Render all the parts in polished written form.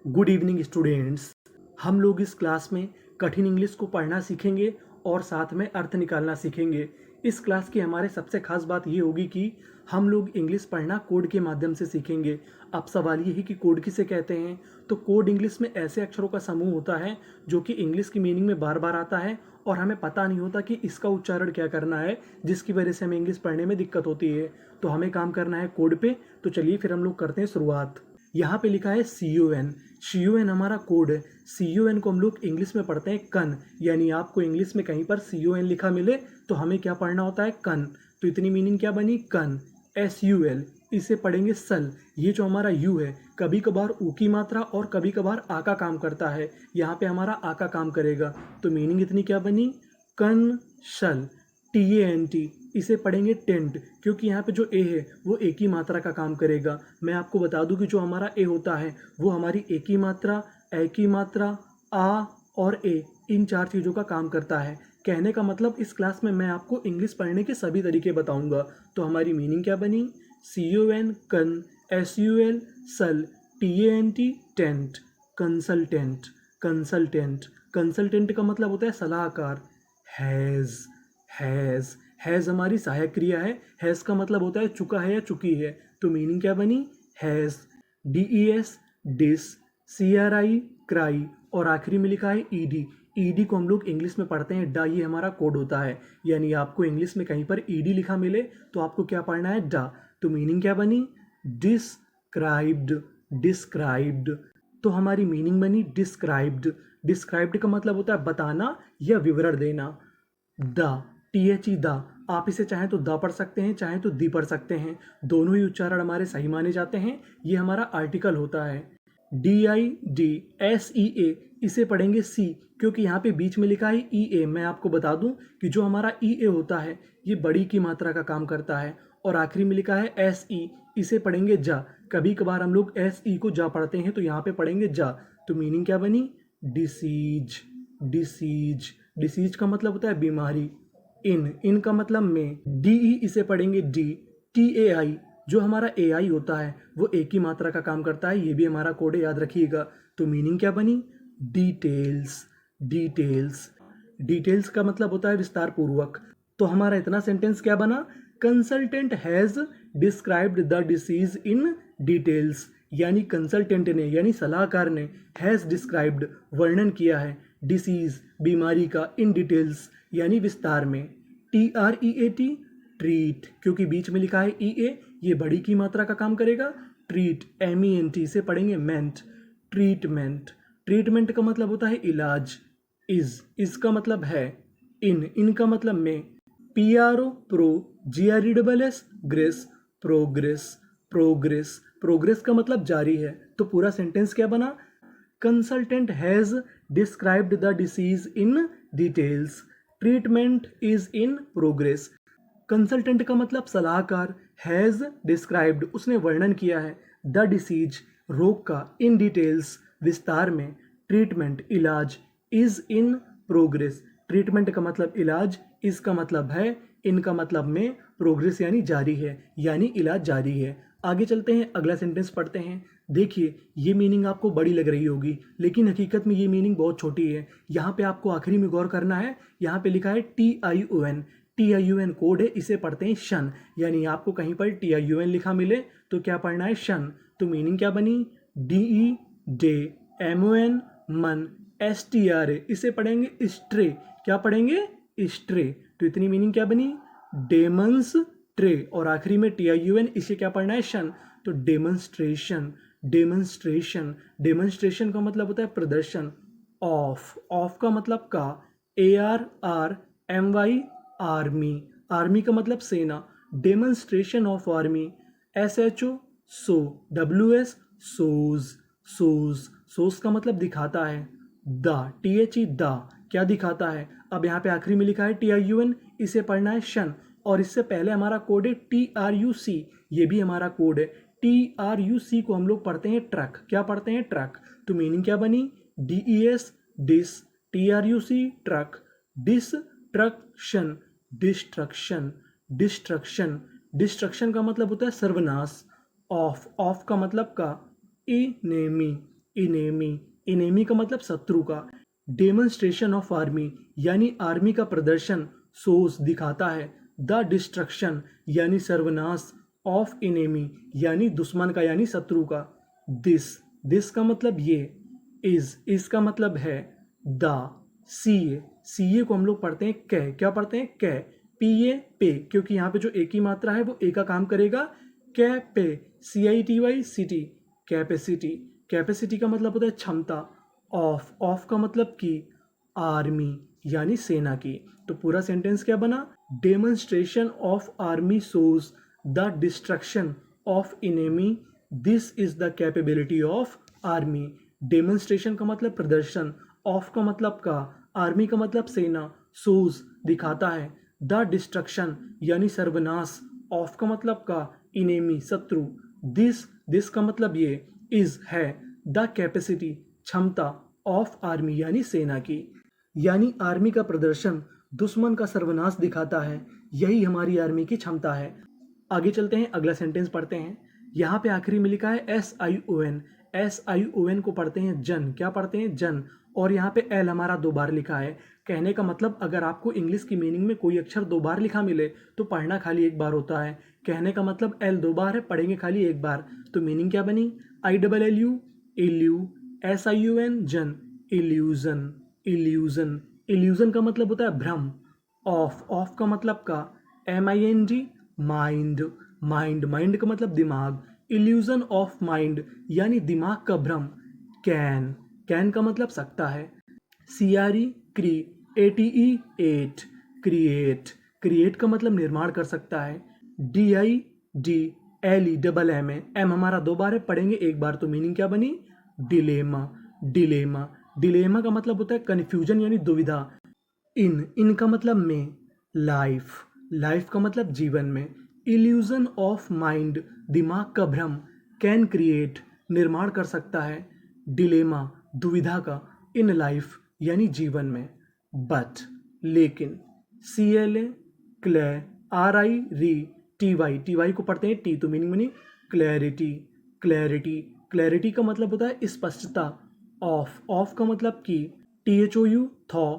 Good evening students. हम लोग इस क्लास में कठिन इंग्लिश को पढ़ना सीखेंगे और साथ में अर्थ निकालना सीखेंगे। इस क्लास की हमारे सबसे खास बात ये होगी कि हम लोग इंग्लिश पढ़ना कोड के माध्यम से सीखेंगे। अब सवाल ये है कि कोड किसे कहते हैं। तो कोड इंग्लिश में ऐसे अक्षरों का समूह होता है जो कि इंग्लिश की मीनिंग में बार बार आता है और हमें पता नहीं होता कि इसका उच्चारण क्या करना है, जिसकी वजह से हमें इंग्लिश पढ़ने में दिक्कत होती है। तो हमें काम करना है कोड पे। तो चलिए फिर हम लोग करते हैं शुरुआत। यहाँ पे लिखा है CON हमारा कोड है। CON को हम लोग इंग्लिश में पढ़ते हैं कन, यानी आपको इंग्लिश में कहीं पर CON लिखा मिले तो हमें क्या पढ़ना होता है, कन। तो इतनी मीनिंग क्या बनी, कन। SUL इसे पढ़ेंगे सल। ये जो हमारा यू है, कभी कभार ऊ की मात्रा और कभी कभार आ का काम करता है। यहाँ पे हमारा आ का काम करेगा। तो मीनिंग इतनी क्या बनी, कन सल। TANT इसे पढ़ेंगे टेंट, क्योंकि यहाँ पे जो ए है वो एक ही मात्रा का काम करेगा। मैं आपको बता दूं कि जो हमारा ए होता है वो हमारी एक ही मात्रा, ए की मात्रा, आ और ए, इन चार चीज़ों का काम करता है। कहने का मतलब इस क्लास में मैं आपको इंग्लिश पढ़ने के सभी तरीके बताऊंगा। तो हमारी मीनिंग क्या बनी, CON कन, SUL सल, TANT tent, consultant. Consultant consultant का मतलब होता है सलाहकार। हैज़ हैज़ हमारी सहायक क्रिया है। हैज़ का मतलब होता है चुका है या चुकी है। तो मीनिंग क्या बनी, हैज़। DES डिस, CRI क्राई और आखिरी में लिखा है ED को हम लोग इंग्लिश में पढ़ते हैं डा। ये हमारा कोड होता है, यानी आपको इंग्लिश में कहीं पर ED लिखा मिले तो आपको क्या पढ़ना है, डा। तो मीनिंग क्या बनी, डिस्क्राइब्ड। डिस्क्राइब्ड तो हमारी मीनिंग बनी डिस्क्राइब्ड। डिस्क्राइब्ड का मतलब होता है बताना या विवरण देना। द, THE द, आप इसे चाहें तो द पढ़ सकते हैं, चाहें तो दी पढ़ सकते हैं। दोनों ही उच्चारण हमारे सही माने जाते हैं। ये हमारा आर्टिकल होता है। DIDSEA इसे पढ़ेंगे सी, क्योंकि यहाँ पे बीच में लिखा है EA। मैं आपको बता दूं कि जो हमारा EA होता है ये बड़ी की मात्रा का काम करता है। और आखिरी में लिखा है SE, इसे पढ़ेंगे जा। कभी कभार हम लोग SE को जा पढ़ते हैं, तो यहाँ पे पढ़ेंगे जा। तो मीनिंग क्या बनी, डिसीज। डिसीज डिसीज का मतलब होता है बीमारी। इन का मतलब में। DE इसे पढ़ेंगे डी। TAI जो हमारा AI होता है वो एक ही मात्रा का काम करता है। ये भी हमारा कोड है, याद रखिएगा। तो मीनिंग क्या बनी, डिटेल्स। डिटेल्स डिटेल्स का मतलब होता है विस्तार पूर्वक। तो हमारा इतना सेंटेंस क्या बना, consultant has described the disease in details, यानी कंसल्टेंट ने यानी सलाहकार ने हैज डिस्क्राइब्ड वर्णन किया है, डिसीज बीमारी का, इन डिटेल्स यानी विस्तार में। TREAT ट्रीट, क्योंकि बीच में लिखा है EA, ये बड़ी की मात्रा का काम करेगा। ट्रीट MENT से पढ़ेंगे मेंट। ट्रीटमेंट ट्रीटमेंट का मतलब होता है इलाज। इज का मतलब है। इन का मतलब में। PRO pro, GRESS grace, progress. Progress का मतलब जारी है। तो पूरा सेंटेंस क्या बना, consultant has described the disease in details, treatment is in progress. Consultant का मतलब सलाहकार, हैज डिस्क्राइब्ड उसने वर्णन किया है, द डिसीज रोग का, इन डिटेल्स विस्तार में, ट्रीटमेंट इलाज, इज इन प्रोग्रेस। ट्रीटमेंट का मतलब इलाज, इज का मतलब है, इन का मतलब में, प्रोग्रेस यानी जारी है, यानी इलाज जारी है। आगे चलते हैं, अगला सेंटेंस पढ़ते हैं। देखिए ये मीनिंग आपको बड़ी लग रही होगी, लेकिन हकीकत में ये मीनिंग बहुत छोटी है। यहाँ पे आपको आखिरी में गौर करना है। यहाँ पे लिखा है TION कोड है, इसे पढ़ते हैं शन, यानी आपको कहीं पर TION लिखा मिले तो क्या पढ़ना है, शन। तो मीनिंग क्या बनी, DE डे, MON मन, STRA इसे पढ़ेंगे स्ट्रे। क्या पढ़ेंगे, स्ट्रे। तो इतनी मीनिंग क्या बनी, डेमंस ट्रे, और आखिरी में TION, इसे क्या पढ़ना है, शन। तो डेमोन्स्ट्रेशन। डेमोन्स्ट्रेशन का मतलब होता है प्रदर्शन। ऑफ का मतलब का, ARRMY आर्मी, आर्मी का मतलब सेना। Demonstration of army. SHO so, WS सोज का मतलब दिखाता है। THE द क्या दिखाता है। अब यहाँ पे आखिरी में लिखा है TION, इसे पढ़ना है शन। और इससे पहले हमारा कोड है TRUC, ये भी हमारा कोड है। TRUC को हम लोग पढ़ते हैं ट्रक। क्या पढ़ते हैं, ट्रक। तो मीनिंग क्या बनी, DES dis, TRUC truck, destruction. Destruction का मतलब होता है सर्वनाश। ऑफ का मतलब का, इनेमी। इनेमी, इनेमी का मतलब शत्रु का। डेमोन्स्ट्रेशन ऑफ आर्मी यानी आर्मी का प्रदर्शन, सोस दिखाता है। द डिस्ट्रक्शन यानी सर्वनाश, ऑफ इनेमी यानी दुश्मन का यानी शत्रु का। दिस का मतलब ये, इज का मतलब है, द, सी ए को हम लोग पढ़ते हैं कै, क्या पढ़ते हैं कै, पी ए पे, क्योंकि यहाँ पे जो एक ही मात्रा है वो ए का काम करेगा। कै पे, CITY सिटी, कैपेसिटी, कैपेसिटी का मतलब होता है क्षमता। ऑफ का मतलब की, आर्मी यानी सेना की। तो पूरा सेंटेंस क्या बना, demonstration of army shows the destruction of enemy, this is the capability of army. Demonstration का मतलब प्रदर्शन, ऑफ का मतलब का, आर्मी का मतलब सेना, शोज दिखाता है, द डिस्ट्रक्शन यानी सर्वनाश, ऑफ का मतलब का, इनेमी शत्रु, दिस का मतलब ये, इज है, द कैपेसिटी क्षमता, ऑफ आर्मी यानी सेना की। यानी आर्मी का प्रदर्शन दुश्मन का सर्वनाश दिखाता है, यही हमारी आर्मी की क्षमता है। आगे चलते हैं, अगला सेंटेंस पढ़ते हैं। यहाँ पे आखिरी में लिखा है SION, SION को पढ़ते हैं जन, क्या पढ़ते हैं जन, और यहाँ पे एल हमारा 2 बार लिखा है। कहने का मतलब अगर आपको इंग्लिश की मीनिंग में कोई अक्षर 2 बार लिखा मिले तो पढ़ना खाली 1 बार होता है। कहने का मतलब एल 2 बार है, पढ़ेंगे खाली 1 बार। तो मीनिंग क्या बनी, ILLU इल्यू, SION जन, इल्यूजन, इल्यूजन, इल्यूजन का मतलब होता है भ्रम। ऑफ का मतलब का, MIND माइंड, माइंड का मतलब दिमाग, इल्यूजन ऑफ माइंड यानी दिमाग का भ्रम। कैन का मतलब सकता है। CRE क्री, ATE एट, क्रिएट का मतलब निर्माण कर सकता है। DIDLE एम हमारा 2 बार है, पढ़ेंगे 1 बार। तो मीनिंग क्या बनी, डिलेमा का मतलब होता है कन्फ्यूजन यानी दुविधा। इनका मतलब में, लाइफ का मतलब जीवन में। इल्यूजन ऑफ माइंड दिमाग का भ्रम, कैन क्रिएट निर्माण कर सकता है, डिलेमा दुविधा का, इन लाइफ यानी जीवन में। बट लेकिन, CLA क्ले, RI री, TY को पढ़ते हैं टी, तो मीनिंग बनी क्लैरिटी का मतलब होता है स्पष्टता। ऑफ का मतलब की, THOU थॉ,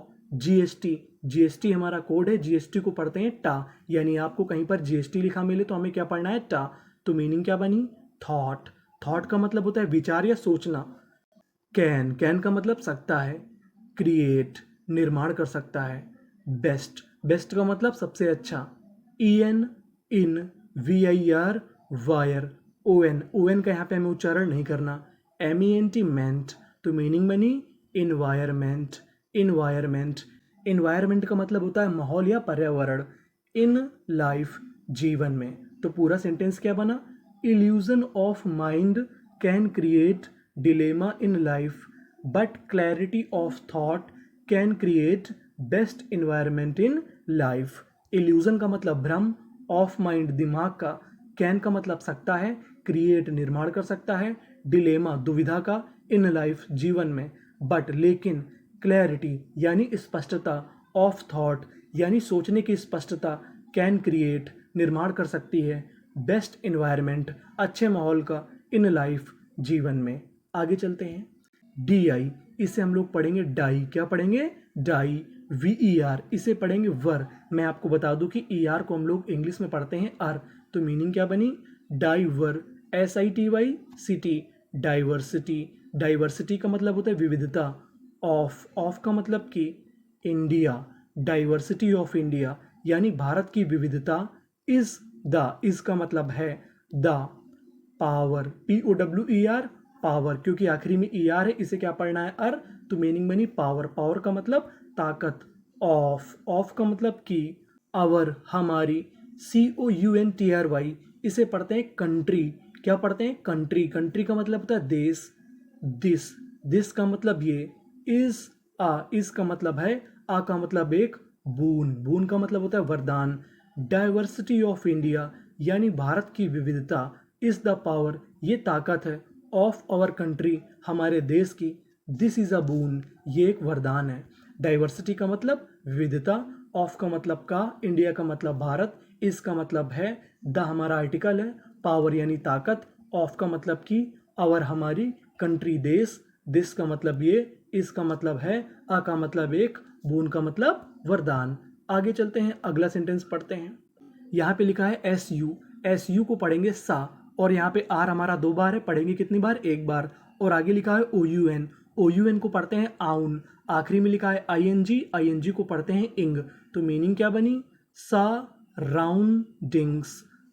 GST हमारा कोड है, GST को पढ़ते हैं टा, यानी आपको कहीं पर GST लिखा मिले तो हमें क्या पढ़ना है, टा। तो मीनिंग क्या बनी, थॉट का मतलब होता है विचार या सोचना। कैन का मतलब सकता है। क्रिएट निर्माण कर सकता है। बेस्ट का मतलब सबसे अच्छा। इन VIR वायर, ON का यहाँ पे हमें उच्चारण नहीं करना। MENT मेंट, तो मीनिंग बनी इन्वायरमेंट, इन्वायरमेंट का मतलब होता है माहौल या पर्यावरण। इन लाइफ जीवन में, तो पूरा सेंटेंस क्या बना, illusion of mind can create dilemma in life, but clarity of thought can create best environment in life. Illusion का मतलब भ्रम, ऑफ माइंड दिमाग का, कैन का मतलब सकता है, क्रिएट निर्माण कर सकता है, डिलेमा दुविधा का, इन लाइफ जीवन में, बट लेकिन, क्लैरिटी यानी स्पष्टता, ऑफ थॉट यानी सोचने की स्पष्टता, कैन क्रिएट निर्माण कर सकती है, बेस्ट इन्वायरमेंट अच्छे माहौल का, इन लाइफ जीवन में। आगे चलते हैं। DI, इसे हम लोग पढ़ेंगे डाई, क्या पढ़ेंगे, डाई। VER, इसे पढ़ेंगे वर। मैं आपको बता दूं कि ER को हम लोग इंग्लिश में पढ़ते हैं अर, तो मीनिंग क्या बनी, डाइवर, SITY सिटी, डाइवर्सिटी का मतलब होता है विविधता। ऑफ का मतलब कि, इंडिया, डाइवर्सिटी ऑफ इंडिया यानी भारत की विविधता। इज का मतलब है, द पावर, POWER पावर, क्योंकि आखिरी में ER है, इसे क्या पढ़ना है, अर, तो मीनिंग बनी पावर का मतलब ताकत। ऑफ का मतलब कि, अवर हमारी, COUNTRY, इसे पढ़ते हैं कंट्री, क्या पढ़ते हैं, कंट्री का मतलब होता है देश। दिस का मतलब ये। इज का मतलब है, आ का मतलब एक, बून का मतलब होता है वरदान। डाइवर्सिटी ऑफ इंडिया यानी भारत की विविधता, इज द पावर ये ताकत है, ऑफ आवर कंट्री हमारे देश की, दिस इज अ बून ये एक वरदान है। डाइवर्सिटी का मतलब विविधता, ऑफ का मतलब का, इंडिया का मतलब भारत, इस का मतलब है, द हमारा आर्टिकल है, पावर यानी ताकत, ऑफ का मतलब कि, आवर हमारी, कंट्री देश, दिस का मतलब ये, इस का मतलब है, आ का मतलब एक, बून का मतलब वरदान। आगे चलते हैं, अगला सेंटेंस पढ़ते हैं। यहाँ पे लिखा है एस यू, एस यू को पढ़ेंगे सा, और यहाँ पे आर हमारा 2 बार है, पढ़ेंगे कितनी बार, 1 बार। और आगे लिखा है O U N, O U N को पढ़ते हैं आउन। आखिरी में लिखा है I N G, I N G को पढ़ते हैं इंग। तो मीनिंग क्या बनी, सराउंडिंग्स,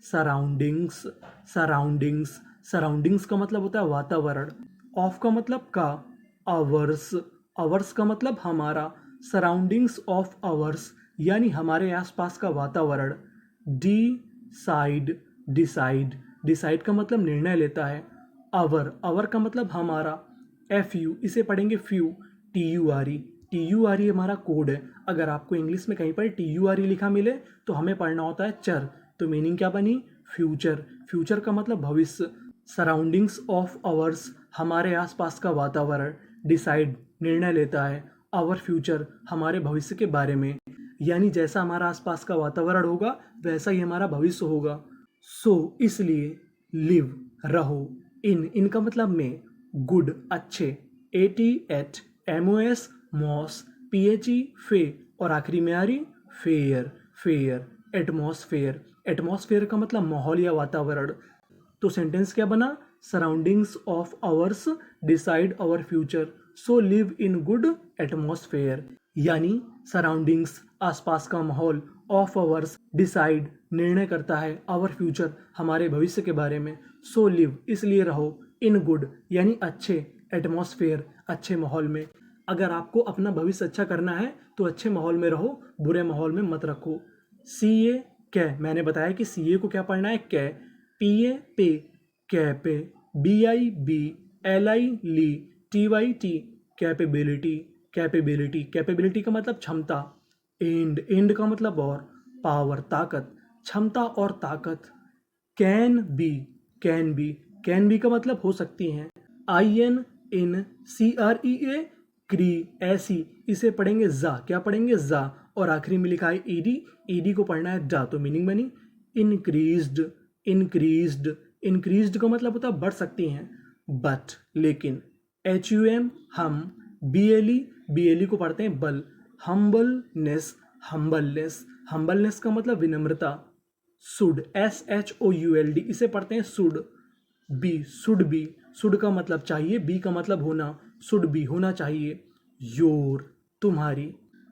सराउंडिंग्स, सराउंडिंग्स। सराउंडिंग्स का मतलब होता है वातावरण। ऑफ का मतलब का, आवर्स, आवर्स का मतलब हमारा, सराउंडिंग्स ऑफ आवर्स यानी हमारे आसपास का वातावरण। डिसाइड, डिसाइड, डिसाइड का मतलब निर्णय लेता है। आवर, आवर का मतलब हमारा। एफ यू, इसे पढ़ेंगे few. T U R E, T U R E हमारा कोड है। अगर आपको इंग्लिश में कहीं पर टी यू आर ई लिखा मिले तो हमें पढ़ना होता है चर। तो मीनिंग क्या बनी, फ्यूचर, फ्यूचर का मतलब भविष्य। सराउंडिंग्स ऑफ आवर्स, हमारे आसपास का वातावरण। डिसाइड, निर्णय लेता है। आवर फ्यूचर, हमारे भविष्य के बारे में। यानी जैसा हमारा आसपास का वातावरण होगा वैसा ही हमारा भविष्य होगा। सो इसलिए, लिव, रहो। इनका मतलब में, गुड, अच्छे। A T at, M O S, moss, P H E, फे, और आखिरी में आ रही फेयर, फेयर, एटमॉस्फेयर। एटमॉस्फेयर का मतलब माहौल या वातावरण। तो सेंटेंस क्या बना, surroundings of ours decide our future, so live in good atmosphere. यानी सराउंडिंग्स, आसपास का माहौल, ऑफ आवर्स, डिसाइड, निर्णय करता है, आवर फ्यूचर, हमारे भविष्य के बारे में। सो लिव, इसलिए रहो, इन गुड यानी अच्छे, एटमॉस्फेयर, अच्छे माहौल में। अगर आपको अपना भविष्य अच्छा करना है तो अच्छे माहौल में रहो, बुरे माहौल में मत रखो। सी ए कै, मैंने बताया कि सी ए को क्या पढ़ना है, कै। पी ए पे, कैपे। बी आई बी, एल आई ली, टी वाई टी, कैपेबिलिटी, कैपेबिलिटी। कैपेबिलिटी का मतलब क्षमता। एंड, एंड का मतलब और, पावर, ताकत, क्षमता और ताकत। Can be, can be, can be का मतलब हो सकती हैं। I N in C R E ए, क्री, ऐसी, इसे पढ़ेंगे जा, क्या पढ़ेंगे जा, और आखिरी में लिखा है ईडी, ईडी को पढ़ना है डा। तो मीनिंग बनी इंक्रीज्ड, इंक्रीज्ड, इंक्रीज्ड का मतलब होता है बढ़ सकती हैं। बट, लेकिन। H U M, hum. B L E, B L E को पढ़ते हैं बल। हम्बलनेस, हम्बलनेस, हम्बलनेस का मतलब विनम्रता। Should, S H O U L D, इसे पढ़ते हैं should. Be, should be, should का मतलब चाहिए, बी का मतलब होना, शुड बी, होना चाहिए। योर, तुम्हारी।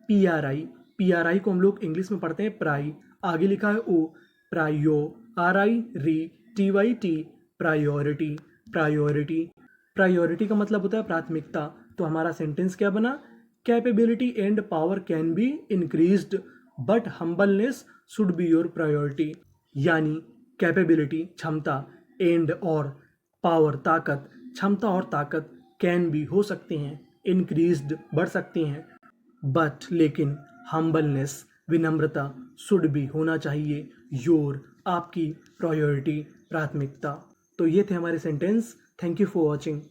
पी आर आई, पी आर आई को हम लोग इंग्लिश में पढ़ते हैं प्राई। आगे लिखा है ओ, प्रायो, आर आई री, टी वाई टी, प्रायोरिटी, प्रायोरिटी। प्रायोरिटी का मतलब होता है प्राथमिकता। तो हमारा सेंटेंस क्या बना, capability and power can be increased but humbleness should be your priority. यानी कैपेबिलिटी, क्षमता, एंड और, पावर, ताकत, क्षमता और ताकत, कैन बी, हो सकती हैं, इंक्रीज्ड, बढ़ सकती हैं, बट, लेकिन, हम्बलनेस, विनम्रता, शुड बी, होना चाहिए, योर, आपकी, प्रायोरिटी, प्राथमिकता। तो ये थे हमारे sentence. Thank you for watching.